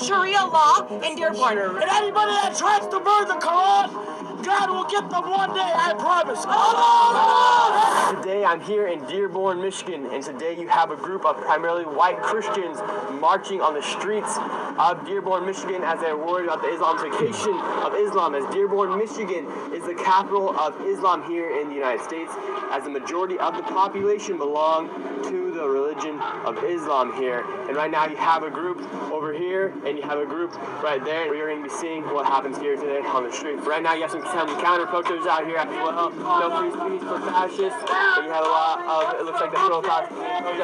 Sharia law in Dearborn. And anybody that tries to burn the Quran, God will get them one day, I promise. Today I'm here in Dearborn, Michigan, and today you have a group of primarily white Christians marching on the streets of Dearborn, Michigan as they're worried about the Islamification of Islam, as Dearborn, Michigan is the capital of Islam here in the United States, as the majority of the population belong to the religion of Islam here. And right now you have a group over here and you have a group right there, and you're going to be seeing what happens here today on the street. Right now you have some counter protesters out here as well. No free speech for fascists. And you have a lot of, it looks like the protesters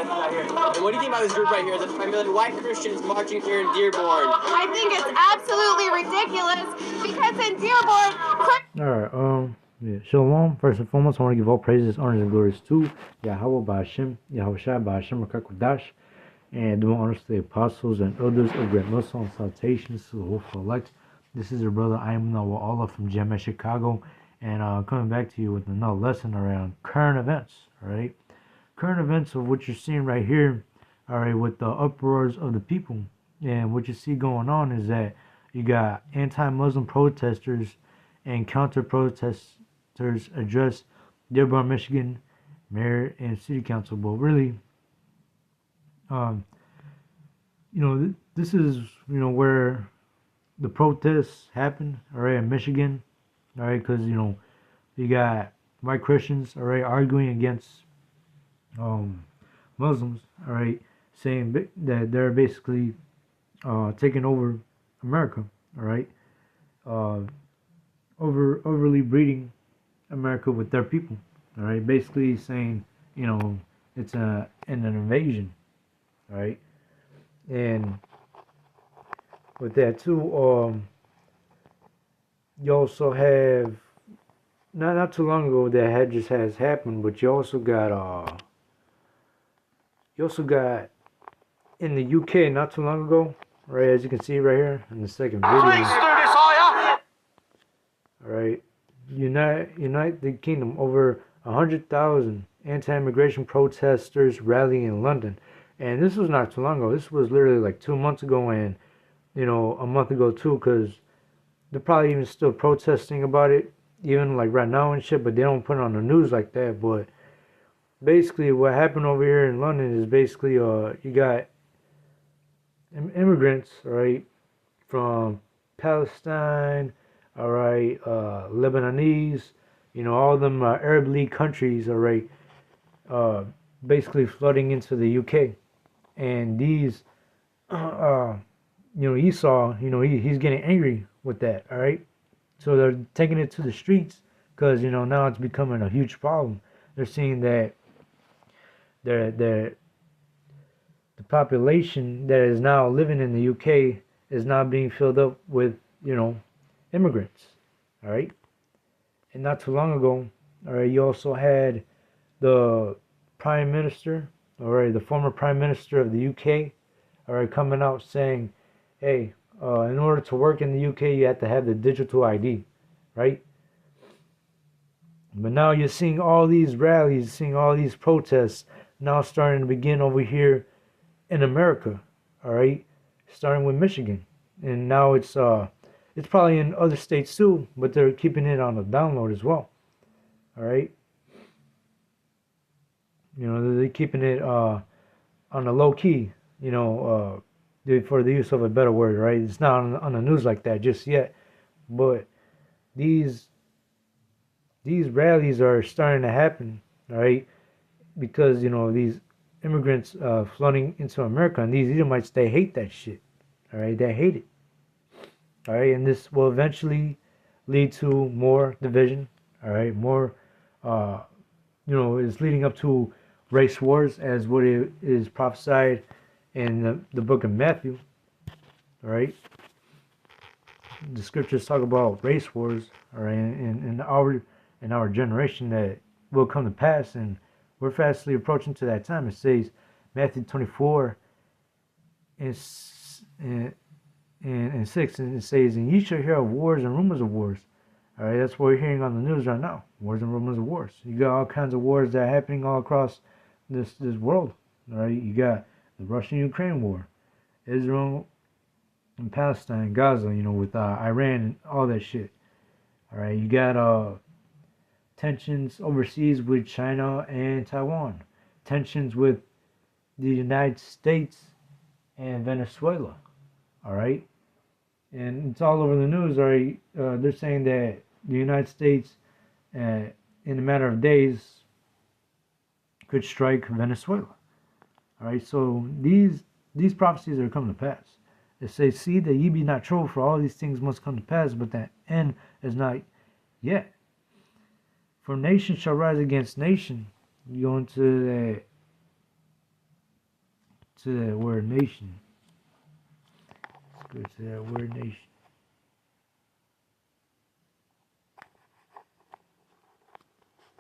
out here. And what do you think about this group right here? That's primarily white Christians marching here in Dearborn. I think it's absolutely ridiculous because in Dearborn... Alright, yeah, Shalom. First and foremost, I want to give all praises, honors, and glories to Yahweh Ba'Hashem, Yahweh Shai Ba'Hashem Rakakudash, and doing honors to the apostles and elders of Great Muslim. Salutations to the whole elect. This is your brother, I am Noah Allah from Gem Chicago, and coming back to you with another lesson around current events, alright? Current events of what you're seeing right here, alright, with the uproars of the people. And what you see going on is that you got anti-Muslim protesters and counter-protesters address Dearborn, Michigan, mayor and city council. But really, this is, where the protests happen, all right, in Michigan, all right, because, you got white Christians, all right, arguing against Muslims, all right, saying that they're basically taking over America, all right, overly breeding America with their people, all right, basically saying, it's an invasion, all right, and with that too, you also have, not too long ago that has happened, but you also got in the UK not too long ago, right, as you can see right here in the second video. Please do this, all ya. All right, United Kingdom, over 100,000 anti-immigration protesters rallying in London, and this was not too long ago. This was literally like 2 months ago, and a month ago too, because they're probably even still protesting about it, even like right now and shit. But they don't put it on the news like that. But basically, what happened over here in London is basically you got immigrants, right, from Palestine, all right, Lebanese, all of them Arab League countries, all right, basically flooding into the UK, and these, Esau, he's getting angry with that, all right, so they're taking it to the streets because now it's becoming a huge problem. They're seeing that the population that is now living in the UK is now being filled up with immigrants, all right. And not too long ago, all right, you also had the prime minister, all right, the former prime minister of the UK, all right, coming out saying, hey, in order to work in the UK, you have to have the digital ID, right? But now you're seeing all these rallies, seeing all these protests now starting to begin over here in America, all right, starting with Michigan, and now it's probably in other states too, but they're keeping it on the download as well, all right. They're keeping it on the low key, for the use of a better word, right? It's not on the news like that just yet, but these rallies are starting to happen, all right, because these immigrants flooding into America, and these Edomites, they hate that shit, all right, they hate it, all right, and this will eventually lead to more division, all right, more, it's leading up to race wars, as what it is prophesied in the book of Matthew, all right. The scriptures talk about race wars, all right, in our generation that will come to pass, and we're fastly approaching to that time. It says, Matthew 24 and 6, and it says, and ye shall hear of wars and rumors of wars. All right, that's what we're hearing on the news right now. Wars and rumors of wars. You got all kinds of wars that are happening all across this world. All right, you got the Russian-Ukraine war, Israel in Palestine, Gaza, with Iran and all that shit. All right, you got tensions overseas with China and Taiwan, tensions with the United States and Venezuela. All right, and it's all over the news. All right, they're saying that the United States, in a matter of days, could strike Venezuela. All right, so these prophecies are coming to pass. It says, "See that ye be not troubled, for all these things must come to pass, but that end is not yet. For nation shall rise against nation." You go into that word nation. Let's go to that word nation.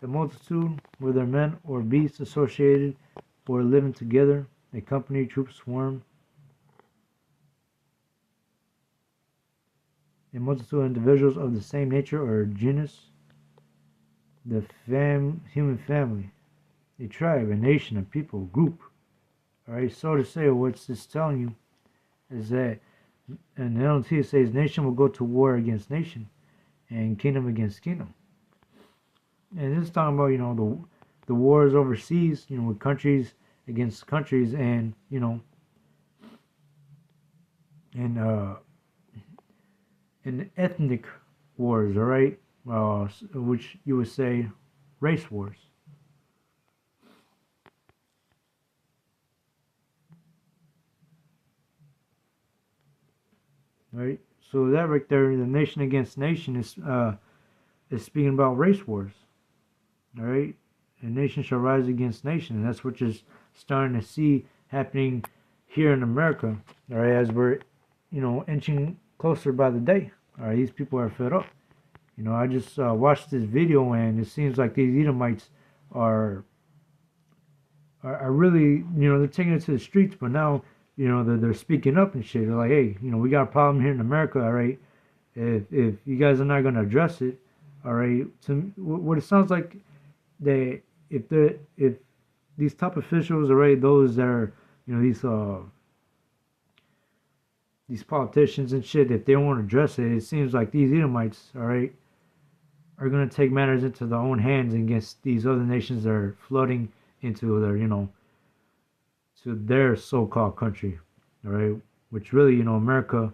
The multitude, whether men or beasts associated or living together, a company, troop, swarm, a multitude of individuals of the same nature or genus, the human family, a tribe, a nation, a people, group. Alright, so to say, what's this telling you is that, and the NLT says, nation will go to war against nation and kingdom against kingdom. And this is talking about, the wars overseas, with countries against countries and, and ethnic wars, alright? Which you would say race wars. Right? So that right there, the nation against nation is speaking about race wars. Alright? And nation shall rise against nation. And that's what you're starting to see happening here in America. Alright, as we're, inching closer by the day. Alright, these people are fed up. I just watched this video, and it seems like these Edomites are really, they're taking it to the streets, but now, they're speaking up and shit. They're like, hey, we got a problem here in America, all right? If you guys are not going to address it, all right? To what it sounds like, that if these top officials, all right, those that are, these politicians and shit, if they don't want to address it, it seems like these Edomites, all right, are going to take matters into their own hands against these other nations that are flooding into their, to their so-called country, all right, which really, America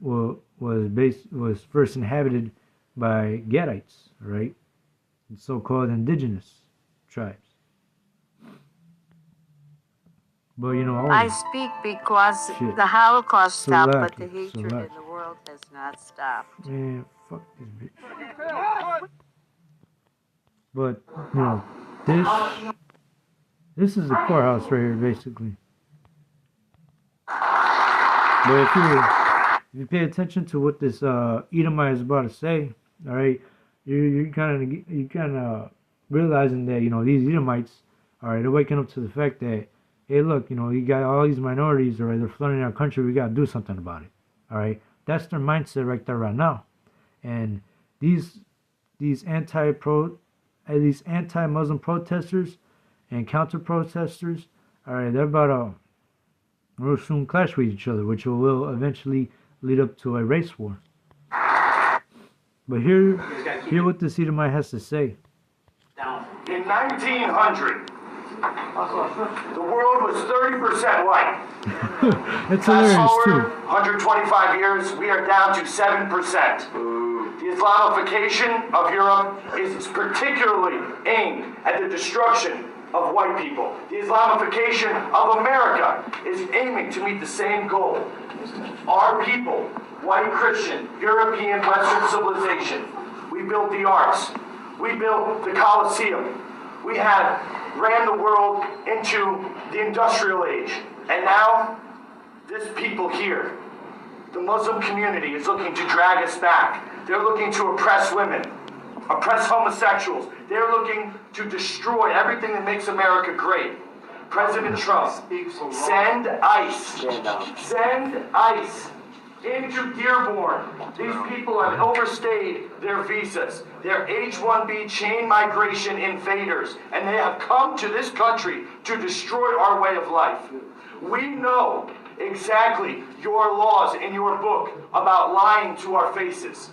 was first inhabited by Gadites, all right, and so-called indigenous tribes. But I speak because shit. the Holocaust stopped, but the Salaki, hatred Salaki. in the world has not stopped. Man, fuck this bitch. But this is the courthouse right here, basically. But if you pay attention to what this Edomite is about to say, all right, you're kind of realizing that these Edomites, all right, they're waking up to the fact that, hey, look, you got all these minorities, all right, they're flooding our country. We got to do something about it, all right. That's their mindset right there, right now. And these anti-Muslim protesters and counter-protesters, all right, they're about to real soon clash with each other, which will eventually lead up to a race war. But hear what this Edomite has to say. In 1900, the world was 30% white. That's Fast hilarious forward too. 125 years, we are down to 7%. The Islamification of Europe is particularly aimed at the destruction of white people. The Islamification of America is aiming to meet the same goal. Our people, white Christian, European, Western civilization, we built the arts. We built the Colosseum. We ran the world into the industrial age. And now, this people here, the Muslim community, is looking to drag us back. They're looking to oppress women, oppress homosexuals. They're looking to destroy everything that makes America great. President Trump, send ICE into Dearborn. These people have overstayed their visas. They're H-1B chain migration invaders, and they have come to this country to destroy our way of life. We know exactly your laws in your book about lying to our faces,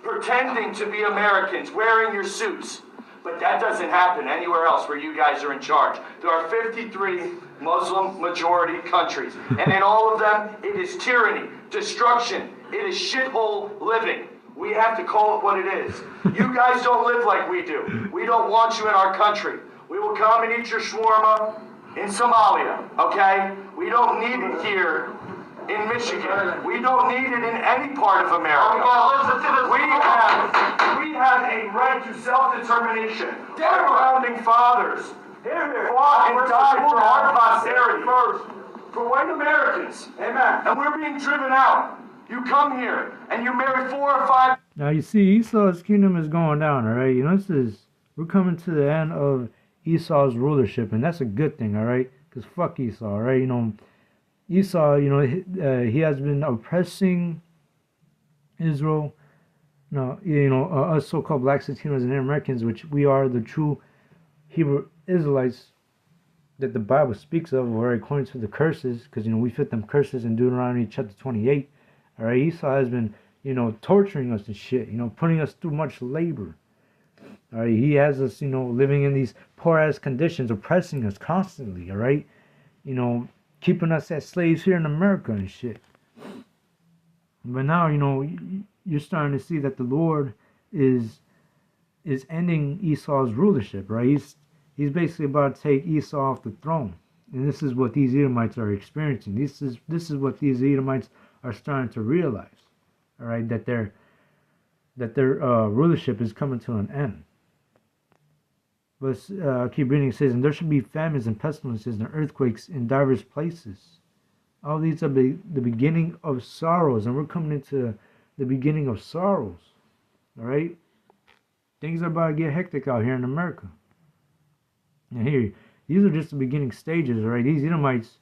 pretending to be Americans, wearing your suits. But that doesn't happen anywhere else where you guys are in charge. There are 53 Muslim majority countries, and in all of them, it is tyranny, destruction, it is shithole living. We have to call it what it is. You guys don't live like we do. We don't want you in our country. We will come and eat your shawarma in Somalia, okay? We don't need it here in Michigan. We don't need it in any part of America. We have a right to self-determination. Our founding fathers fought and died for our posterity first, for white Americans. Amen. And we're being driven out. You come here and you marry 4 or 5. Now you see, Esau's kingdom is going down, all right? You know, we're coming to the end of Esau's rulership, and that's a good thing, all right? Because fuck Esau, all right? You know, Esau, you know, he has been oppressing Israel. Us so-called blacks, Latinos, and Americans, which we are the true Hebrew Israelites that the Bible speaks of, or according to the curses, because, you know, we fit them curses in Deuteronomy chapter 28. All right, Esau has been, you know, torturing us and shit, you know, putting us through much labor. All right, he has us, you know, living in these poor-ass conditions, oppressing us constantly, all right? You know, keeping us as slaves here in America and shit. But now, you know, you're starting to see that the Lord is ending Esau's rulership, right? He's basically about to take Esau off the throne. And this is what these Edomites are experiencing. This is what these Edomites are starting to realize, all right, that their rulership is coming to an end. But I'll keep reading. It says, and there should be famines and pestilences and earthquakes in diverse places. All these are the beginning of sorrows, and we're coming into the beginning of sorrows, all right? Things are about to get hectic out here in America. And here, these are just the beginning stages, all right? These Edomites,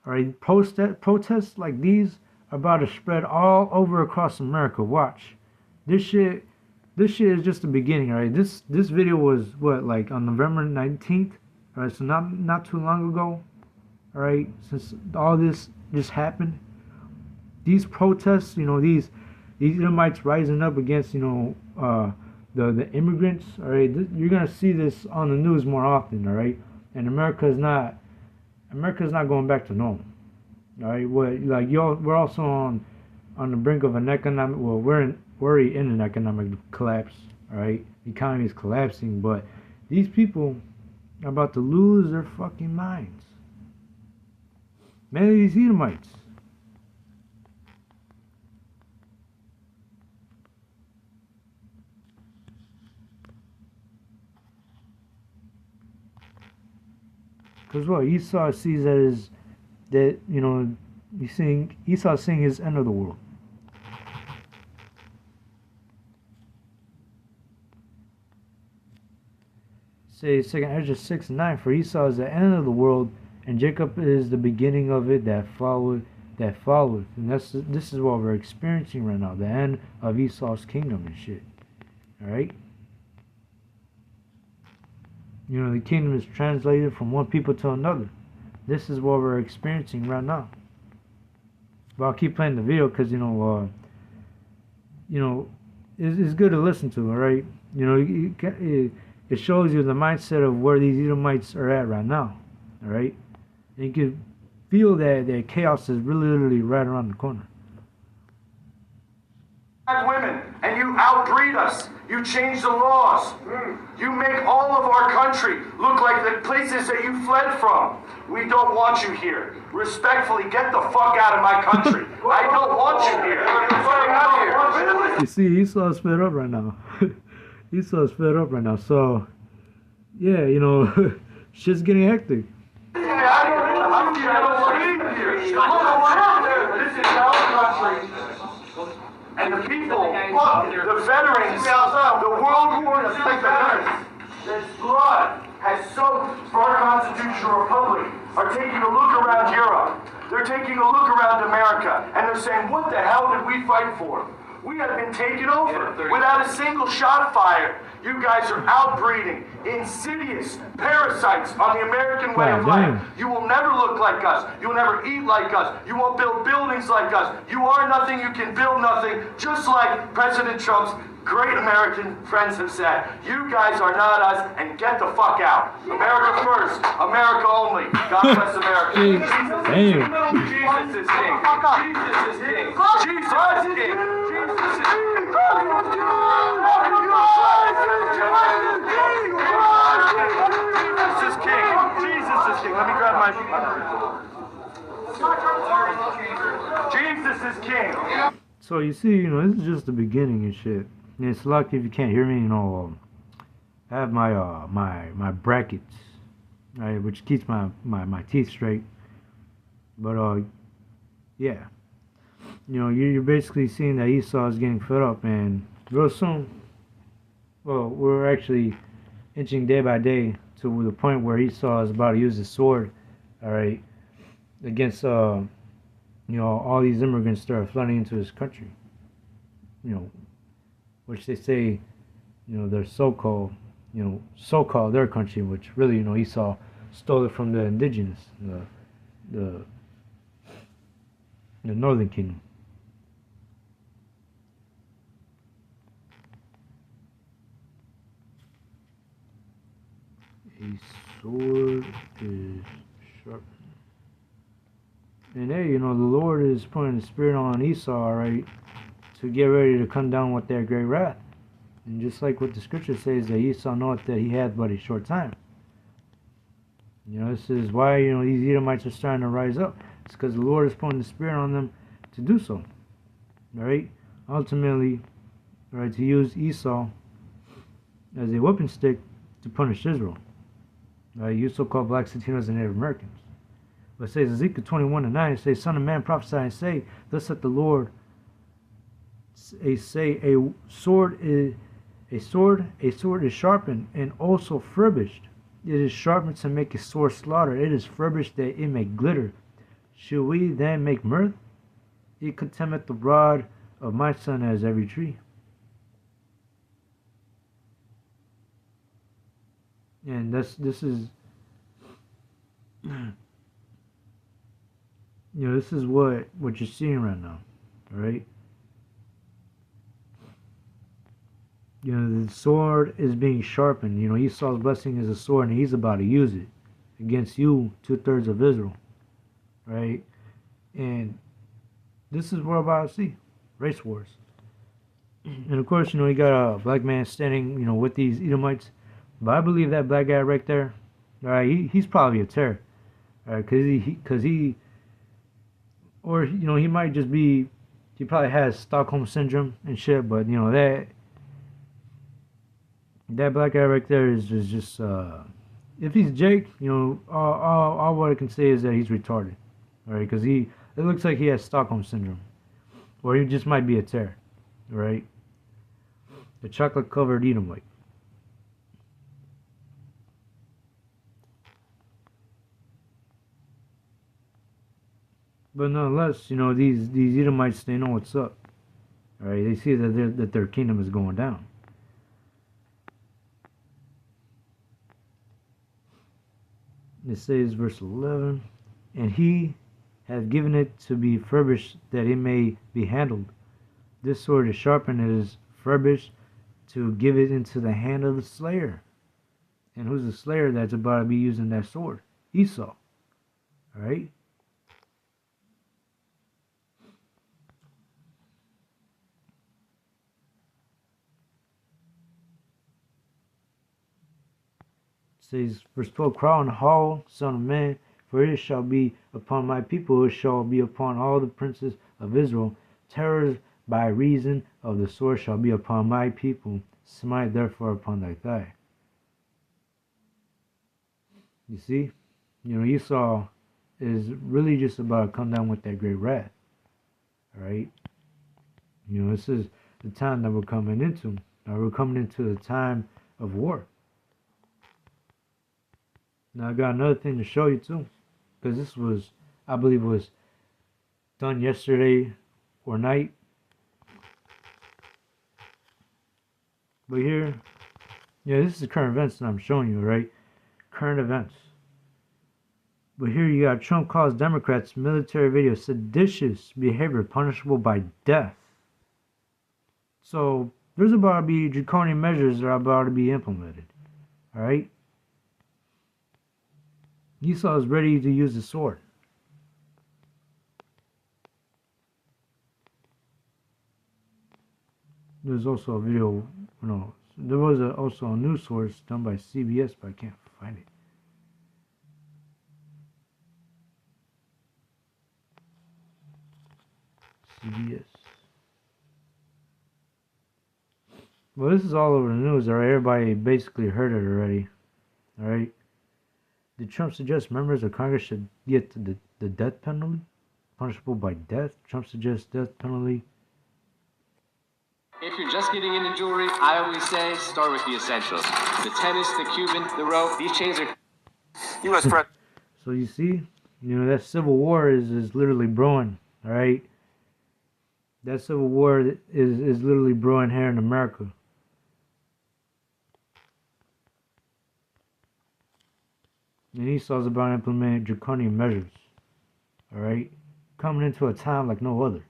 all right, protests like these are about to spread all over across America. Watch. This shit is just the beginning, all right? This video was, what, like on November 19th? All right, so not too long ago, all right? Since all this just happened. These protests, you know, these Edomites rising up against, you know, the immigrants, all right? You're going to see this on the news more often, all right? And America's not going back to normal. All right, we're also on the brink of an economic. Well, we're already in an economic collapse. All right, the economy is collapsing, but these people are about to lose their fucking minds. Many of these Edomites. Because what Esau sees that, you know, Esau's seeing his end of the world. Say 2nd Ezra 6:9, for Esau is the end of the world, and Jacob is the beginning of it that followeth. And this is what we're experiencing right now, the end of Esau's kingdom and shit. Alright? You know, the kingdom is translated from one people to another. This is what we're experiencing right now. But I'll keep playing the video because, you know, it's good to listen to, all right? You know, it shows you the mindset of where these Edomites are at right now, all right? And you can feel that chaos is really literally right around the corner. Women, and you outbreed us. You change the laws. You make all of our country look like the places that you fled from. We don't want you here. Respectfully, get the fuck out of my country. I don't want you here. Get out of here. You see, Esau's fed up right now. Esau's fed up right now. So, yeah, you know, shit's getting hectic. This is our country. And the people, the veterans, the World War II veterans, their blood has soaked for our constitutional republic, are taking a look around Europe. They're taking a look around America, and they're saying, what the hell did we fight for? We have been taken over without a single shot fired. You guys are outbreeding insidious parasites on the American way of life. You will never look like us. You will never eat like us. You won't build buildings like us. You are nothing. You can build nothing. Just like President Trump's great American friends have said. You guys are not us, and get the fuck out. America first. America only. God bless America. Jesus is king. Jesus is king. Jesus is king. Jesus is king. Jesus is king. Jesus is king. Jesus is king. Let me grab my. Jesus is king. So you see, this is just the beginning and shit. And it's lucky if you can't hear me, I have my my brackets, right, which keeps my teeth straight. But yeah, you're basically seeing that Esau is getting fed up, and real soon, well, we're actually inching day by day to the point where Esau is about to use his sword, all right, against all these immigrants that are flooding into his country, which they say, they're so-called their country, which really, Esau stole it from the indigenous, the northern kingdom. A sword is sharp. And hey, the Lord is putting the spirit on Esau, alright, to get ready to come down with that great wrath. And just like what the scripture says, that Esau knoweth that he had but a short time. This is why, these Edomites are starting to rise up. It's because the Lord is putting the spirit on them to do so. Alright? Ultimately, right, to use Esau as a whipping stick to punish Israel. Right? You so-called blacks, Latinos, and Native Americans. But it says Ezekiel 21:9, it says, Son of man, prophesy and say, thus saith the Lord, a sword is sharpened and also furbished. It is sharpened to make a sore slaughter. It is furbished that it may glitter. Should we then make mirth? It contemneth the rod of my son as every tree. And this is this is what you're seeing right now, right? The sword is being sharpened. Esau's blessing is a sword, and he's about to use it against you, 2/3 of Israel, right? And this is what we're about to see, race wars. And of course, you got a black man standing, with these Edomites. But I believe that black guy right there, all right, he's probably a terror, all right, because he might just be, he probably has Stockholm syndrome and shit. But that black guy right there is just if he's Jake, all what I can say is that he's retarded, all right, because it looks like he has Stockholm syndrome, or he just might be a terror, right? The chocolate covered Edomite. But nonetheless, these Edomites, they know what's up. All right, they see that their kingdom is going down. It says, verse 11, and he hath given it to be furbished, that it may be handled. This sword is sharpened, it is furbished, to give it into the hand of the slayer. And who's the slayer that's about to be using that sword? Esau. All right. Says, verse 12, cry on the hall, son of man, for it shall be upon my people, it shall be upon all the princes of Israel. Terrors by reason of the sword shall be upon my people. Smite therefore upon thy thigh. You see, Esau is really just about to come down with that great wrath. All right. This is the time that we're coming into. Now we're coming into the time of war. Now I got another thing to show you too, because this was, I believe, was done yesterday or night. But here, yeah, this is the current events that I'm showing you, right? Current events. But here you got Trump calls Democrats' military video seditious behavior punishable by death. So there's about to be draconian measures that are about to be implemented. Alright? Esau is ready to use the sword. There's also a video, there was also a news source done by CBS, but I can't find it. CBS. Well, this is all over the news, alright? Everybody basically heard it already, alright? Did Trump suggest members of Congress should get the death penalty? Punishable by death? Trump suggests death penalty. If you're just getting into jewelry, I always say start with the essentials. The tennis, the Cuban, the rope, these chains are... U.S. President. So you see, that civil war is literally brewing, alright? That civil war is literally brewing here in America. And Esau's about implementing draconian measures, alright? Coming into a time like no other.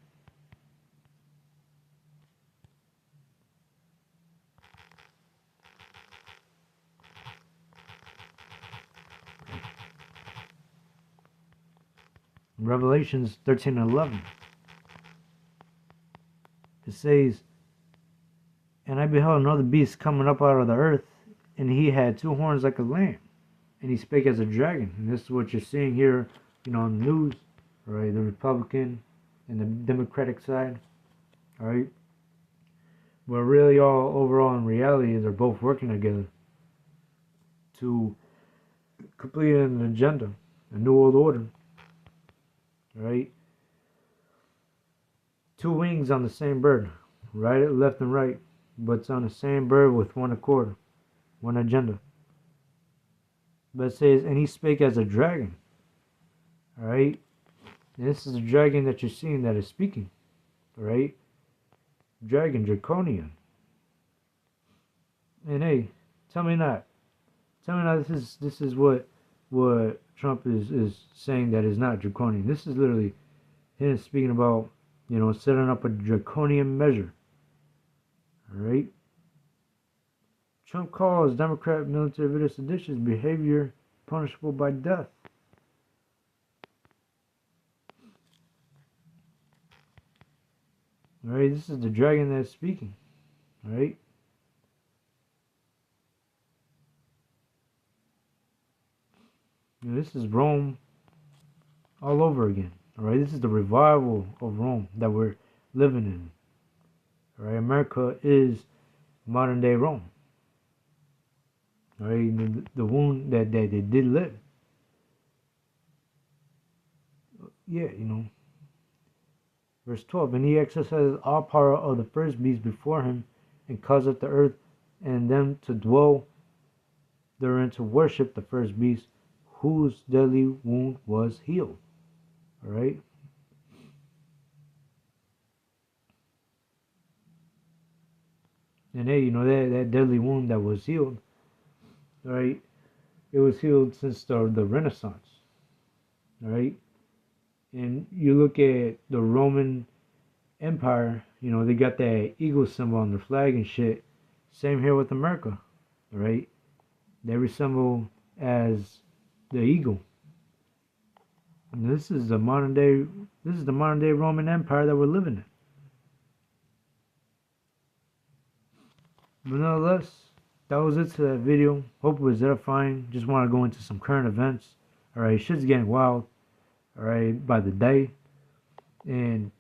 Revelations 13:11. It says, "And I beheld another beast coming up out of the earth, and he had 2 horns like a lamb, and he spake as a dragon." And this is what you're seeing here, on the news, right? The Republican and the Democratic side, all right? But really, all overall in reality, they're both working together to complete an agenda, a new world order. Right? 2 wings on the same bird, right, left and right, but it's on the same bird with one accord, one agenda. But it says, and he spake as a dragon. Alright? This is the dragon that you're seeing that is speaking. Alright? Dragon, draconian. And hey, tell me not this is what Trump is saying that is not draconian. This is literally him speaking about, setting up a draconian measure. Alright? Trump calls Democrat military video seditious behavior punishable by death. Alright, this is the dragon that's speaking. Alright? This is Rome all over again. Alright, this is the revival of Rome that we're living in. Alright, America is modern day Rome. Alright, the wound that they did live. Yeah, Verse 12, and he exercises all power of the first beast before him, and causeth the earth and them to dwell therein to worship the first beast, whose deadly wound was healed. Alright? And hey, that deadly wound that was healed, alright, it was healed since the Renaissance. Alright? And you look at the Roman Empire, they got that eagle symbol on their flag and shit. Same here with America. Alright? They resemble as the eagle. And this is the modern day Roman Empire that we're living in. But nonetheless, that was it to that video. Hope it was edifying. Just want to go into some current events. Alright, shit's getting wild. Alright, by the day. And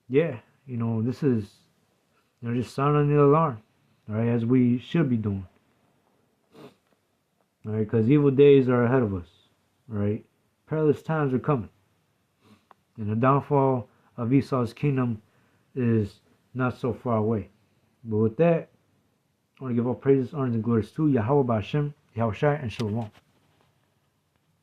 yeah, this is just sounding the alarm. Alright, as we should be doing. Alright, because evil days are ahead of us. Alright, perilous times are coming. And the downfall of Esau's kingdom is not so far away. But with that, I want to give all praises, honors, and glories to Yahweh Ba'Shem, Yahushai, and Shalom.